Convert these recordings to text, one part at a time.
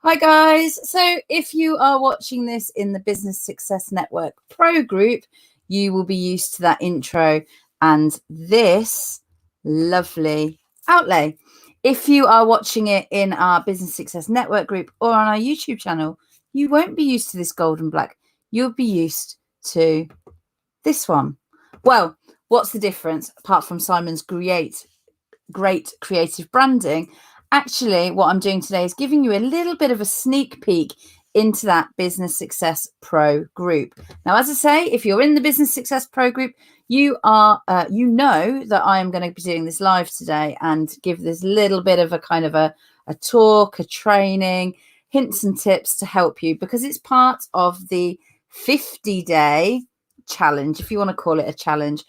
Hi guys. So if you are watching this in the Business Success Network Pro group, you will be used to that intro and this lovely outlay. If you are watching it in our Business Success Network group or on our YouTube channel, you won't be used to this gold and black. You'll be used to this one. Well, what's the difference apart from Simon's great creative branding? Actually, what I'm doing today is giving you a little bit of a sneak peek into that Business Success Pro group. Now, as I say, if you're in the Business Success Pro group, you know that I am going to be doing this live today and give this little bit of a kind of a talk, a training, hints and tips to help you, because it's part of the 50-day challenge, if you want to call it a challenge.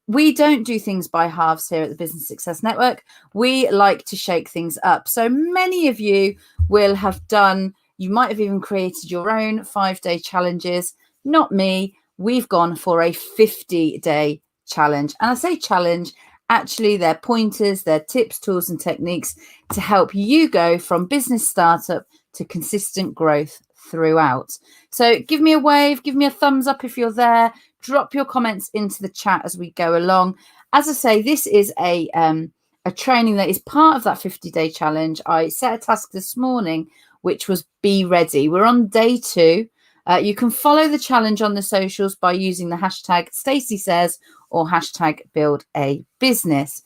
We don't do things by halves here at the Business Success Network. We like to shake things up. So many of you will have done, you might have even created your own 5-day challenges. Not me. We've gone for a 50-day challenge. And I say challenge, actually they're pointers, they're tips, tools and techniques to help you go from business startup to consistent growth throughout. So give me a wave, give me a thumbs up if you're there, drop your comments into the chat as we go along. As I say, this is a training that is part of that 50-day challenge. I set a task this morning, which was be ready. We're on day 2. You can follow the challenge on the socials by using the hashtag Stacey Says or hashtag Build a Business.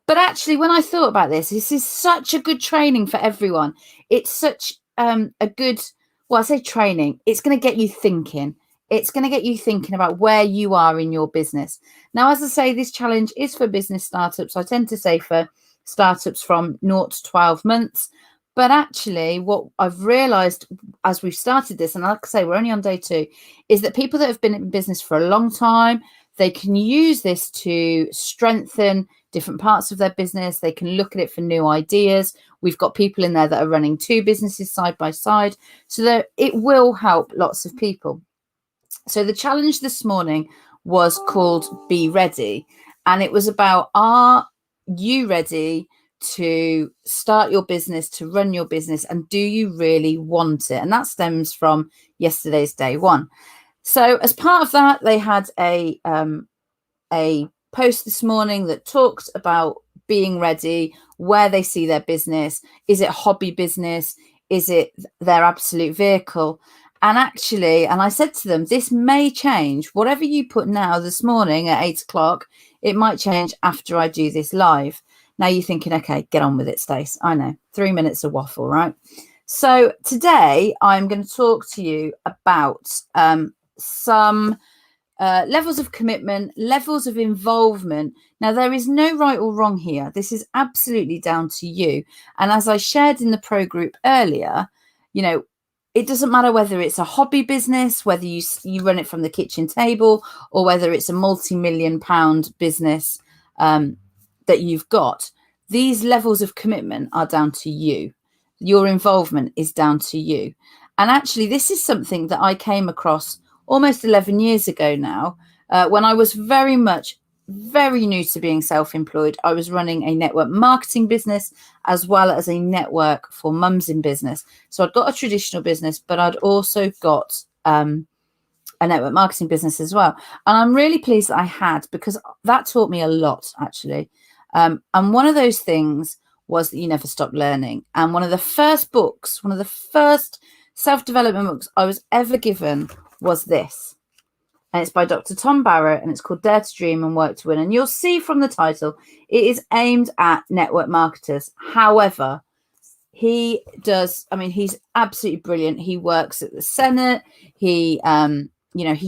But actually, when I thought about this is such a good training for everyone. It's such a good, well, I say training, it's going to get you thinking. It's going to get you thinking about where you are in your business. Now, as I say, this challenge is for business startups. I tend to say for startups from 0 to 12 months. But actually, what I've realized as we've started this, and like I say, we're only on day 2, is that people that have been in business for a long time, they can use this to strengthen different parts of their business. They can look at it for new ideas. We've got people in there that are running 2 businesses side by side, so that it will help lots of people. So the challenge this morning was called Be Ready, and it was about, are you ready to start your business, to run your business, and do you really want it? And that stems from yesterday's day 1. So as part of that, they had a post this morning that talked about being ready, where they see their business. Is it hobby business? Is it their absolute vehicle? And actually, and I said to them, this may change. Whatever you put now this morning at 8 o'clock, it might change after I do this live. Now you're thinking, okay, get on with it, Stace. I know, 3 minutes of waffle, right? So today I'm going to talk to you about some levels of commitment, levels of involvement. Now, there is no right or wrong here. This is absolutely down to you. And as I shared in the pro group earlier, you know, it doesn't matter whether it's a hobby business, whether you run it from the kitchen table, or whether it's a multi-million-pound business that you've got. These levels of commitment are down to you. Your involvement is down to you. And actually, this is something that I came across almost 11 years ago now, when I was very new to being self-employed. I was running a network marketing business as well as a network for mums in business. So I'd got a traditional business, but I'd also got a network marketing business as well. And I'm really pleased that I had, because that taught me a lot, actually. And one of those things was that you never stop learning. And one of the first self-development books I was ever given was this. And it's by Dr. Tom Barrett, and it's called Dare to Dream and Work to Win. And you'll see from the title, it is aimed at network marketers. However, he's absolutely brilliant. He works at the Senate. He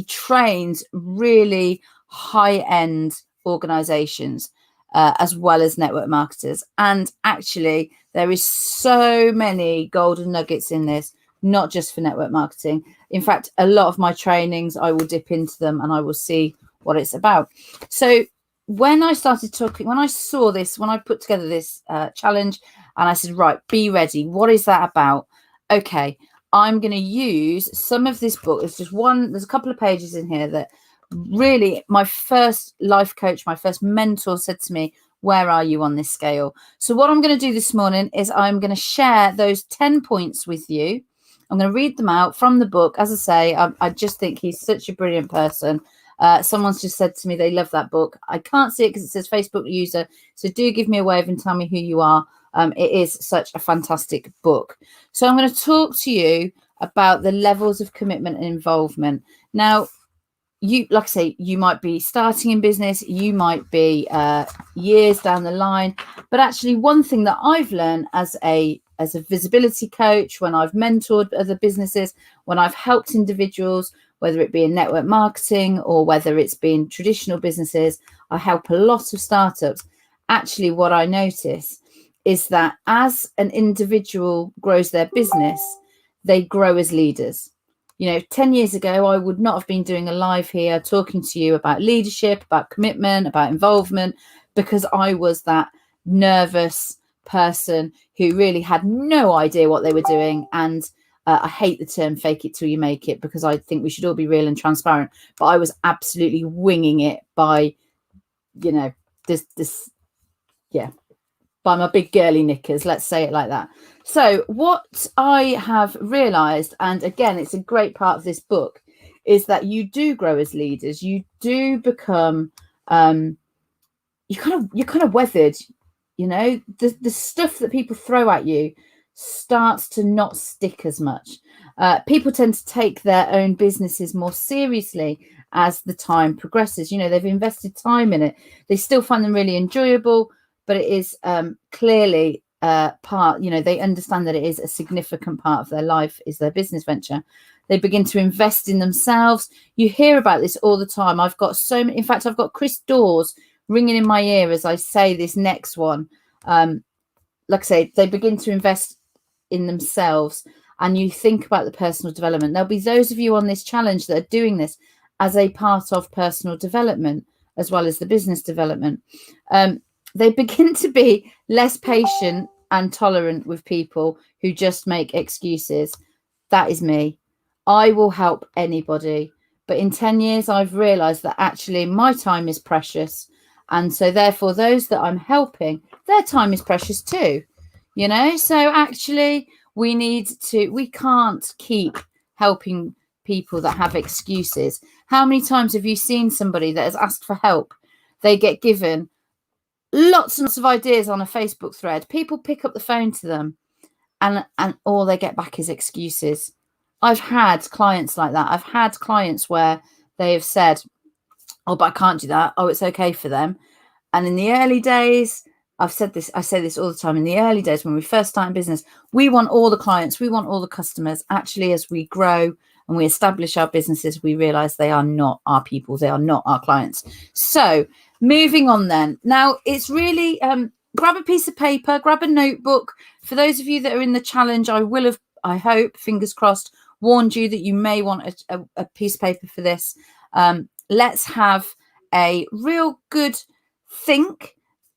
trains really high-end organizations as well as network marketers. And actually, there is so many golden nuggets in this, not just for network marketing. In fact, a lot of my trainings, I will dip into them and I will see what it's about. So when I started talking, when I saw this, when I put together this challenge, and I said, right, be ready. What is that about? Okay, I'm going to use some of this book. There's a couple of pages in here that really, my first life coach, my first mentor said to me, Where are you on this scale? So what I'm going to do this morning is I'm going to share those 10 points with you. I'm going to read them out from the book. As I say, I just think he's such a brilliant person. Someone's just said to me they love that book. I can't see it because it says Facebook user. So do give me a wave and tell me who you are. It is such a fantastic book. So I'm going to talk to you about the levels of commitment and involvement. Now, like I say, you might be starting in business, you might be years down the line, but actually one thing that I've learned as a visibility coach, when I've mentored other businesses, when I've helped individuals, whether it be in network marketing or whether it's been traditional businesses, I help a lot of startups. Actually, what I notice is that as an individual grows their business, they grow as leaders. 10 years ago, I would not have been doing a live here talking to you about leadership, about commitment, about involvement, because I was that nervous person who really had no idea what they were doing. And I hate the term fake it till you make it, because I think we should all be real and transparent. But I was absolutely winging it by, by my big girly knickers, let's say it like that. So what I have realized, and again, it's a great part of this book, is that you do grow as leaders. You do become, you're kind of weathered, the stuff that people throw at you starts to not stick as much. People tend to take their own businesses more seriously as the time progresses. They've invested time in it. They still find them really enjoyable, but it is clearly part, they understand that it is a significant part of their life, is their business venture. They begin to invest in themselves. You hear about this all the time. I've got so many, in fact, I've got Chris Dawes ringing in my ear as I say this next one. Like I say, they begin to invest in themselves, and you think about the personal development. There'll be those of you on this challenge that are doing this as a part of personal development as well as the business development. They begin to be less patient and tolerant with people who just make excuses. That is me. I will help anybody. But in 10 years, I've realized that actually my time is precious. And so therefore, those that I'm helping, their time is precious too. So actually we can't keep helping people that have excuses. How many times have you seen somebody that has asked for help? They get given lots and lots of ideas on a Facebook thread. People pick up the phone to them and all they get back is excuses. I've had clients like that. I've had clients where they have said, oh, but I can't do that. Oh, it's okay for them. And in the early days, I say this all the time, in the early days when we first start in business, we want all the clients, we want all the customers. Actually, as we grow and we establish our businesses, we realize they are not our people. They are not our clients. So moving on then. Now, it's really grab a piece of paper, grab a notebook. For those of you that are in the challenge, I will have, I hope, fingers crossed, warned you that you may want a piece of paper for this. Let's have a real good think.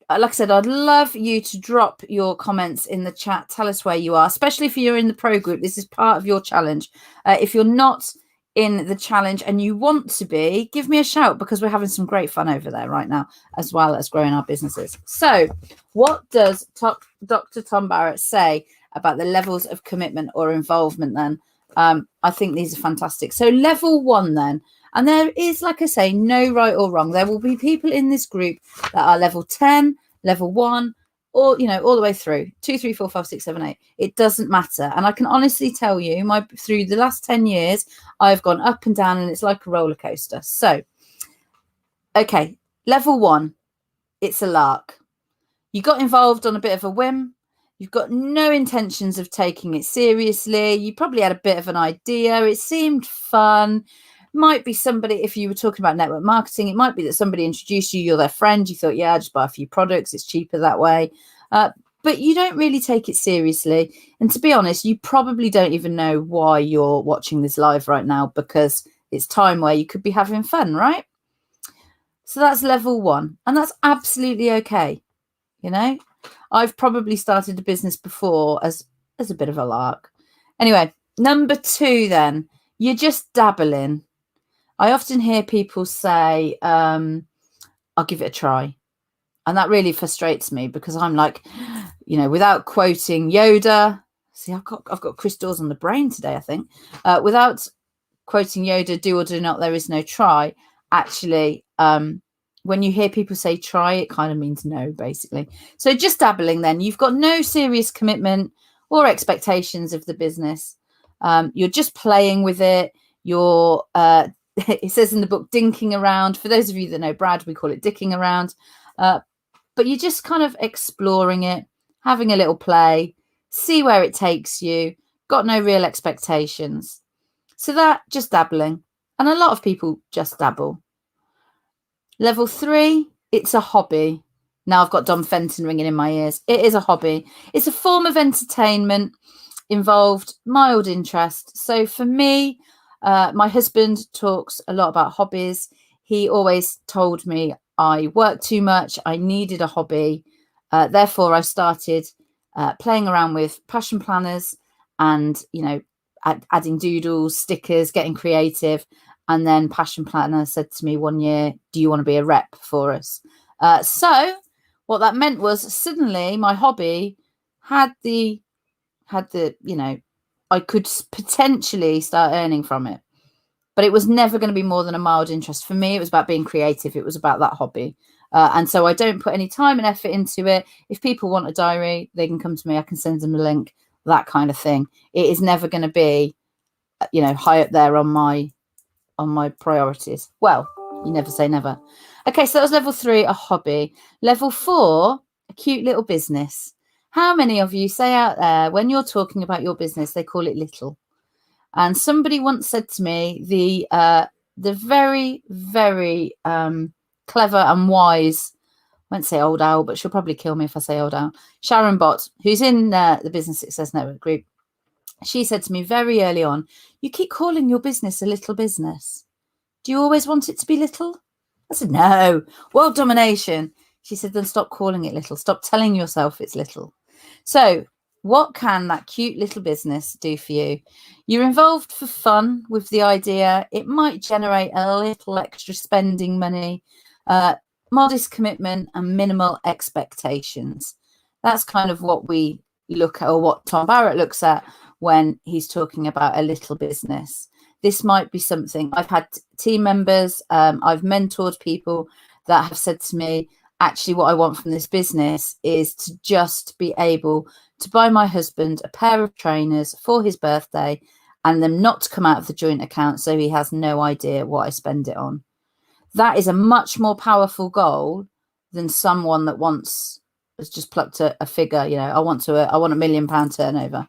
Like I said, I'd love you to drop your comments in the chat. Tell us where you are, especially if you're in the pro group. This is part of your challenge. If you're not in the challenge and you want to be, give me a shout, because we're having some great fun over there right now, as well as growing our businesses. So what does Dr. Tom Barrett say about the levels of commitment or involvement then? I think these are fantastic. So level 1 then, and there is, like I say, no right or wrong. There will be people in this group that are level 10, level 1, or, all the way through 2, 3, 4, 5, 6, 7, 8. It doesn't matter. And I can honestly tell you, through the last 10 years, I've gone up and down, and it's like a roller coaster. So, okay, level 1, it's a lark. You got involved on a bit of a whim. You've got no intentions of taking it seriously. You probably had a bit of an idea. It seemed fun. Might be somebody, if you were talking about network marketing, it might be that somebody introduced you, you're their friend. You thought, yeah, just buy a few products. It's cheaper that way. But you don't really take it seriously. And to be honest, you probably don't even know why you're watching this live right now, because it's time where you could be having fun, right? So that's level 1. And that's absolutely okay. I've probably started a business before as a bit of a lark. Anyway, number 2 then, you're just dabbling. I often hear people say, I'll give it a try. And that really frustrates me because I'm like, without quoting Yoda, see, I've got Chris Dawes on the brain today, I think. Without quoting Yoda, do or do not, there is no try. Actually, when you hear people say try, it kind of means no, basically. So just dabbling then. You've got no serious commitment or expectations of the business. You're just playing with it. You're, it says in the book, dinking around. For those of you that know Brad, we call it dicking around. But you're just kind of exploring it, having a little play, see where it takes you, got no real expectations. So that, just dabbling. And a lot of people just dabble. Level 3, it's a hobby. Now I've got Dom Fenton ringing in my ears. It is a hobby. It's a form of entertainment, involved mild interest. So for me, my husband talks a lot about hobbies. He always told me I worked too much. I needed a hobby. Therefore, I started playing around with passion planners and, adding doodles, stickers, getting creative. And then Passion Planner said to me one year, do you want to be a rep for us? So what that meant was suddenly my hobby had the, I could potentially start earning from it. But it was never going to be more than a mild interest. For me, it was about being creative. It was about that hobby. And so I don't put any time and effort into it. If people want a diary, they can come to me. I can send them a link, that kind of thing. It is never going to be, high up there on my priorities. Well, you never say never. Okay, so that was level 3, a hobby. Level 4, a cute little business. How many of you say out there when you're talking about your business, they call it little? And somebody once said to me, the very, very clever and wise, I won't say old owl, but she'll probably kill me if I say old owl, Sharon Bott, who's in the Business Success Network group. She said to me very early on, you keep calling your business a little business. Do you always want it to be little? I said, no, world domination. She said, then stop calling it little. Stop telling yourself it's little. So what can that cute little business do for you? You're involved for fun with the idea. It might generate a little extra spending money, modest commitment and minimal expectations. That's kind of what we look at, or what Tom Barrett looks at when he's talking about a little business. This might be something. I've had team members, I've mentored people that have said to me, actually what I want from this business is to just be able to buy my husband a pair of trainers for his birthday and them not to come out of the joint account so he has no idea what I spend it on. That is a much more powerful goal than someone that has just plucked a figure, I want £1 million turnover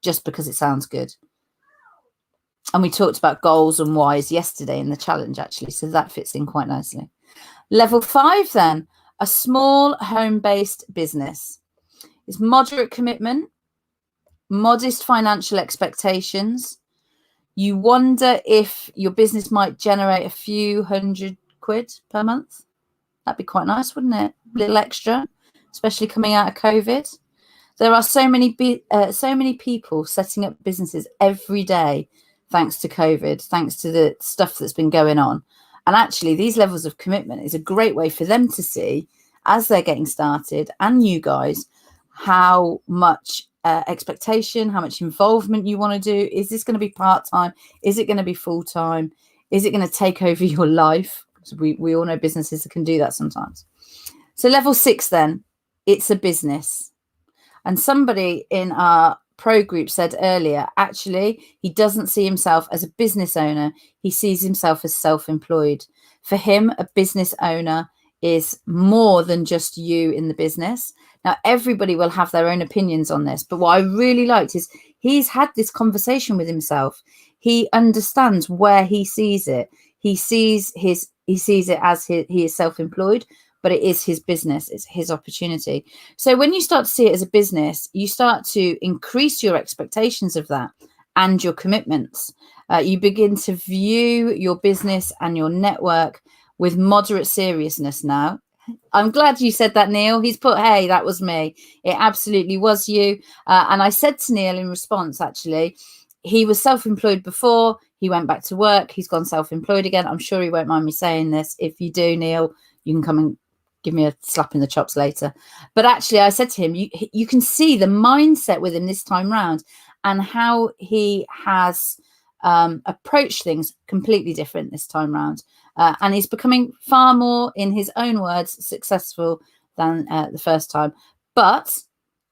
just because it sounds good. And we talked about goals and whys yesterday in the challenge, actually. So that fits in quite nicely. Level 5, then, a small home-based business. It's moderate commitment, modest financial expectations. You wonder if your business might generate a few £100 per month. That'd be quite nice, wouldn't it? A little extra, especially coming out of COVID. There are so many people setting up businesses every day thanks to COVID, thanks to the stuff that's been going on. And actually, these levels of commitment is a great way for them to see, as they're getting started, and you guys, how much expectation, how much involvement you want to do. Is this going to be part-time? Is it going to be full-time? Is it going to take over your life? So we all know businesses that can do that sometimes. So level 6, then, it's a business. And somebody in our pro group said earlier, actually, he doesn't see himself as a business owner. He sees himself as self-employed. For him, a business owner is more than just you in the business. Now, everybody will have their own opinions on this, but what I really liked is he's had this conversation with himself. He understands where he sees it. He sees it as he is self-employed, but it is his business. It's his opportunity. So when you start to see it as a business, you start to increase your expectations of that and your commitments. You begin to view your business and your network with moderate seriousness now. I'm glad you said that, Neil. He's put, hey, that was me. It absolutely was you. And I said to Neil in response, actually, he was self-employed before. He went back to work. He's gone self-employed again. I'm sure he won't mind me saying this. If you do, Neil, you can come and give me a slap in the chops later. But actually, I said to him, you can see the mindset with him this time round and how he has approached things completely different this time round. And he's becoming far more, in his own words, successful than the first time. But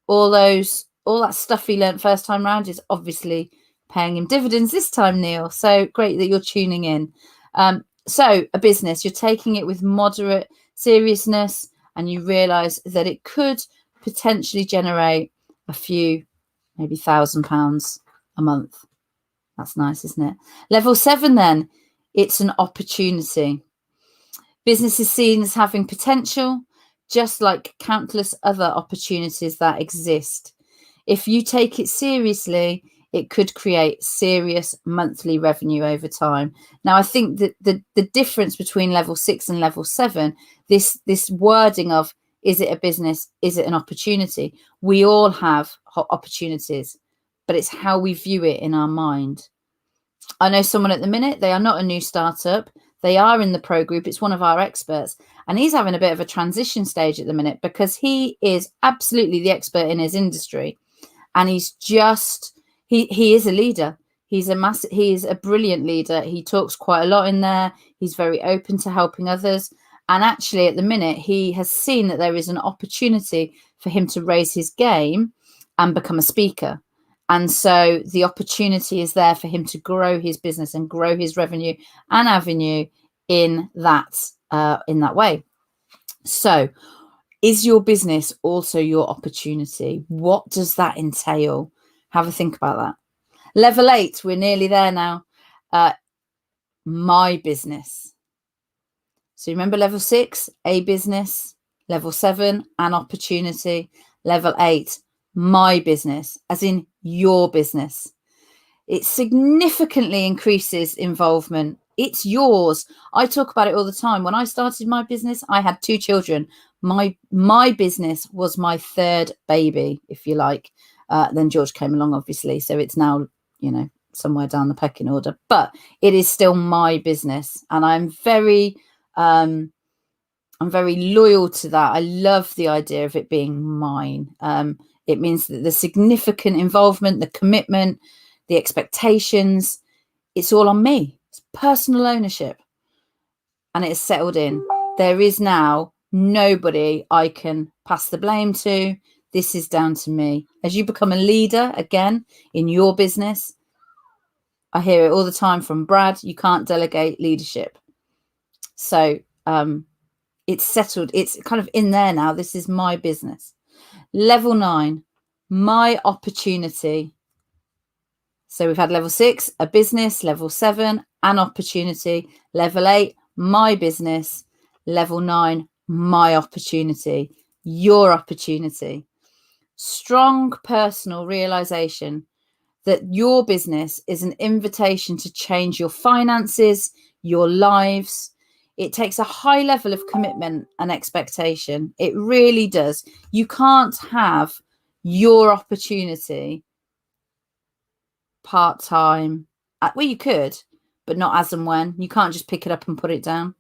all that stuff he learned first time round is obviously paying him dividends this time, Neil. So great that you're tuning in. So a business, you're taking it with moderate seriousness, and you realize that it could potentially generate a few, maybe £1,000 a month. That's nice, isn't it? Level 7, then, it's an opportunity. Business is seen as having potential, just like countless other opportunities that exist. If you take it seriously, it could create serious monthly revenue over time. Now, I think that the difference between level 6 and level 7, this wording of, is it a business? Is it an opportunity? We all have opportunities, but it's how we view it in our mind. I know someone at the minute, they are not a new startup. They are in the pro group. It's one of our experts, and he's having a bit of a transition stage at the minute because he is absolutely the expert in his industry. And he's just, he is a leader. He is a brilliant leader. He talks quite a lot in there. He's very open to helping others. And actually at the minute, he has seen that there is an opportunity for him to raise his game and become a speaker. And so the opportunity is there for him to grow his business and grow his revenue and avenue in that way. So is your business also your opportunity? What does that entail? Have a think about that. Level 8, we're nearly there now. My business. So remember level 6, a business. Level 7, an opportunity. Level 8, my business, as in your business. It significantly increases involvement. It's yours. I talk about it all the time. When I started my business, I had 2 children. My business was my third baby, if you like. Then George came along, obviously. So it's now, somewhere down the pecking order. But it is still my business. And I'm very loyal to that. I love the idea of it being mine. It means that the significant involvement, the commitment, the expectations, it's all on me. It's personal ownership. And it's settled in. There is now nobody I can pass the blame to. This is down to me. As you become a leader, again, in your business, I hear it all the time from Brad, you can't delegate leadership. So it's settled. It's kind of in there now. This is my business. Level 9, my opportunity. So we've had level 6, a business. Level 7, an opportunity. Level 8, my business. Level 9, my opportunity. Your opportunity. Strong personal realization that your business is an invitation to change your finances, your lives. It takes a high level of commitment and expectation. It really does. You can't have your opportunity part-time. Well, you could, but not as and when. You can't just pick it up and put it down.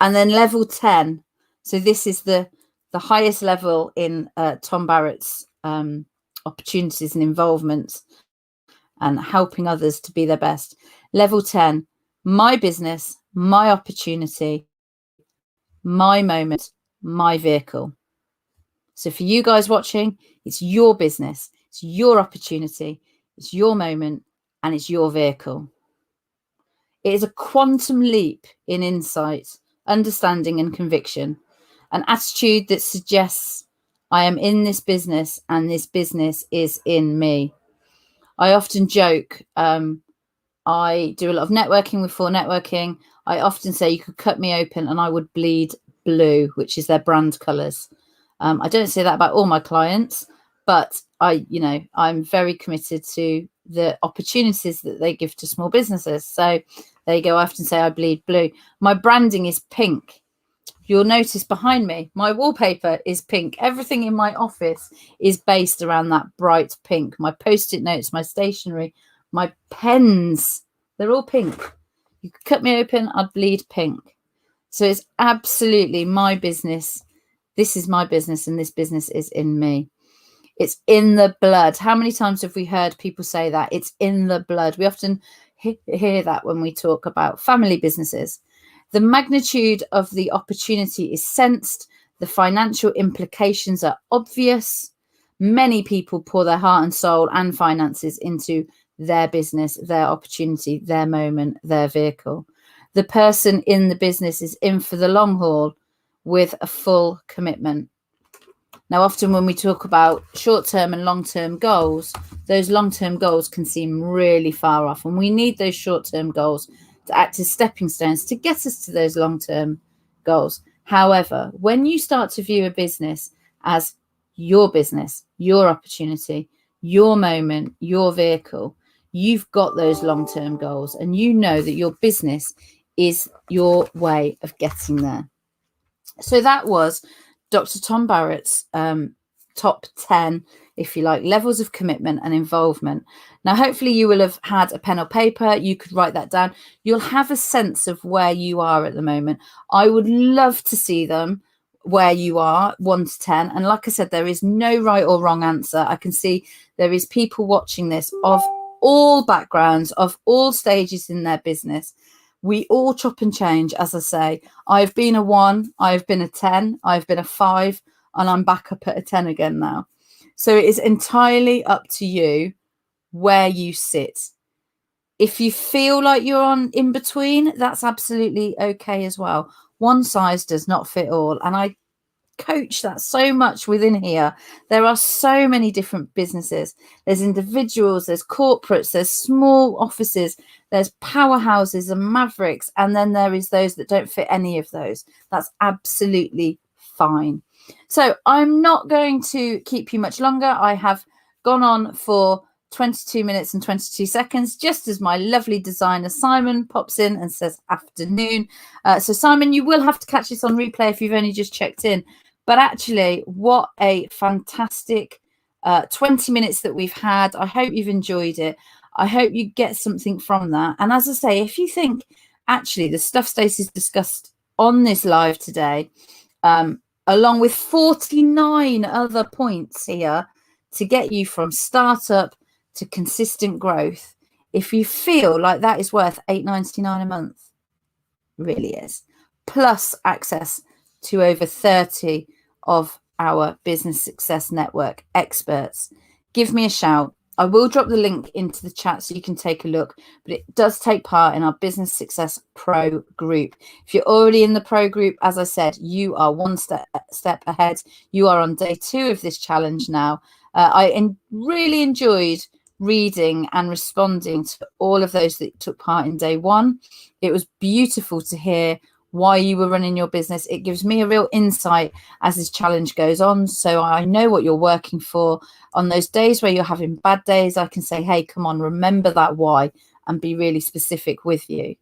And then level 10. So this is the highest level in Tom Barrett's opportunities and involvement and helping others to be their best. Level 10, my business, my opportunity, my moment, my vehicle. So for you guys watching, it's your business, it's your opportunity, it's your moment, and it's your vehicle. It is a quantum leap in insight, understanding, and conviction, an attitude that suggests I am in this business and this business is in me. I often joke, I do a lot of networking with For Networking. I often say you could cut me open and I would bleed blue, which is their brand colours. I don't say that about all my clients, but I'm very committed to the opportunities that they give to small businesses. So there you go. I often say I bleed blue. My branding is pink. You'll notice behind me, my wallpaper is pink. Everything in my office is based around that bright pink. My Post-it notes, my stationery, my pens, they're all pink. You could cut me open, I'd bleed pink. So it's absolutely my business. This is my business and this business is in me. It's in the blood. How many times have we heard people say that? It's in the blood. We often hear that when we talk about family businesses. The magnitude of the opportunity is sensed. The financial implications are obvious. Many people pour their heart and soul and finances into their business, their opportunity, their moment, their vehicle. The person in the business is in for the long haul with a full commitment. Now, often when we talk about short-term and long-term goals, those long-term goals can seem really far off, and we need those short-term goals to act as stepping stones to get us to those long-term goals. However, when you start to view a business as your business, your opportunity, your moment, your vehicle, you've got those long-term goals, and you know that your business is your way of getting there. So that was Dr. Tom Barrett's top 10, if you like, levels of commitment and involvement. Now, hopefully you will have had a pen or paper. You could write that down. You'll have a sense of where you are at the moment. I would love to see them where you are, 1 to 10. And like I said, there is no right or wrong answer. I can see there is people watching this of all backgrounds, of all stages in their business. We all chop and change, as I say. I've been a 1, I've been a 10, I've been a 5, and I'm back up at a 10 again now. So it is entirely up to you where you sit. If you feel like you're on in between, that's absolutely okay as well. One size does not fit all. And I coach that so much within here. There are so many different businesses. There's individuals, there's corporates, there's small offices, there's powerhouses and mavericks, and then there is those that don't fit any of those. That's absolutely fine. So I'm not going to keep you much longer. I have gone on for 22 minutes and 22 seconds, just as my lovely designer Simon pops in and says afternoon. So Simon, you will have to catch this on replay if you've only just checked in. But actually, what a fantastic 20 minutes that we've had. I hope you've enjoyed it. I hope you get something from that. And as I say, if you think actually the stuff Stacey's discussed on this live today, along with 49 other points here to get you from startup to consistent growth, if you feel like that is worth $8.99 a month, really is, plus access to over 30 of our Business Success Network experts, give me a shout. I will drop the link into the chat so you can take a look, but it does take part in our Business Success Pro group. If you're already in the Pro group, as I said, you are one step ahead. You are on day 2 of this challenge now. I really enjoyed reading and responding to all of those that took part in day 1. It was beautiful to hear why you were running your business. It gives me a real insight as this challenge goes on. So I know what you're working for. On those days where you're having bad days, I can say, hey, come on, remember that why, and be really specific with you.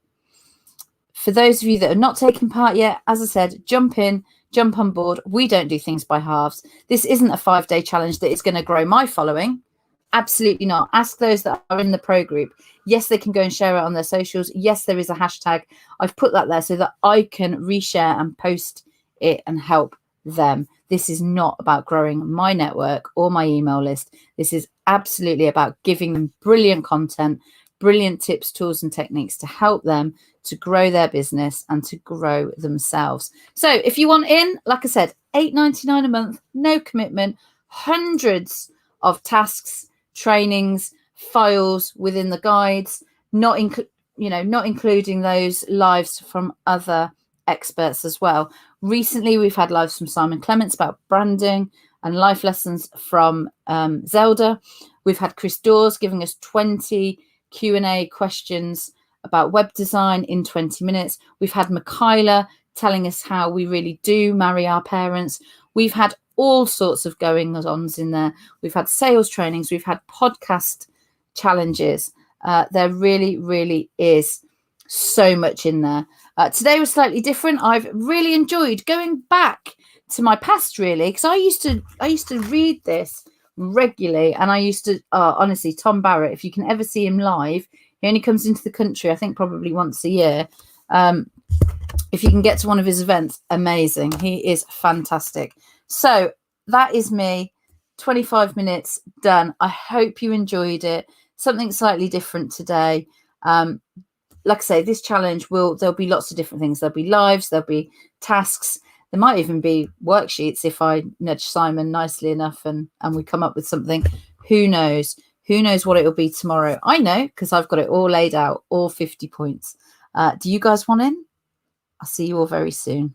For those of you that are not taking part yet, as I said, jump in, jump on board. We don't do things by halves. This isn't a 5-day challenge that is going to grow my following. Absolutely not. Ask those that are in the Pro group. Yes, they can go and share it on their socials. Yes, there is a hashtag. I've put that there so that I can reshare and post it and help them. This is not about growing my network or my email list. This is absolutely about giving them brilliant content, brilliant tips, tools, and techniques to help them to grow their business and to grow themselves. So if you want in, like I said, $8.99 a month, no commitment, hundreds of tasks, trainings, files within the guides, not including those lives from other experts as well. Recently, we've had lives from Simon Clements about branding and life lessons from Zelda. We've had Chris Dawes giving us 20 Q&A questions about web design in 20 minutes. We've had Michaela telling us how we really do marry our parents. We've had all sorts of goings-ons in there. We've had sales trainings. We've had podcast challenges. There really, really is so much in there. Today was slightly different. I've really enjoyed going back to my past, really, because I used to read this regularly, and I used to honestly, Tom Barrett, if you can ever see him live, he only comes into the country, I think, probably once a year. if you can get to one of his events, amazing. He is fantastic. So that is me. 25 minutes done. I hope you enjoyed it. Something slightly different today. Like I say, this challenge there'll be lots of different things. There'll be lives, there'll be tasks. There might even be worksheets if I nudge Simon nicely enough and we come up with something. Who knows? Who knows what it'll be tomorrow? I know, because I've got it all laid out, all 50 points. Do you guys want in? I'll see you all very soon.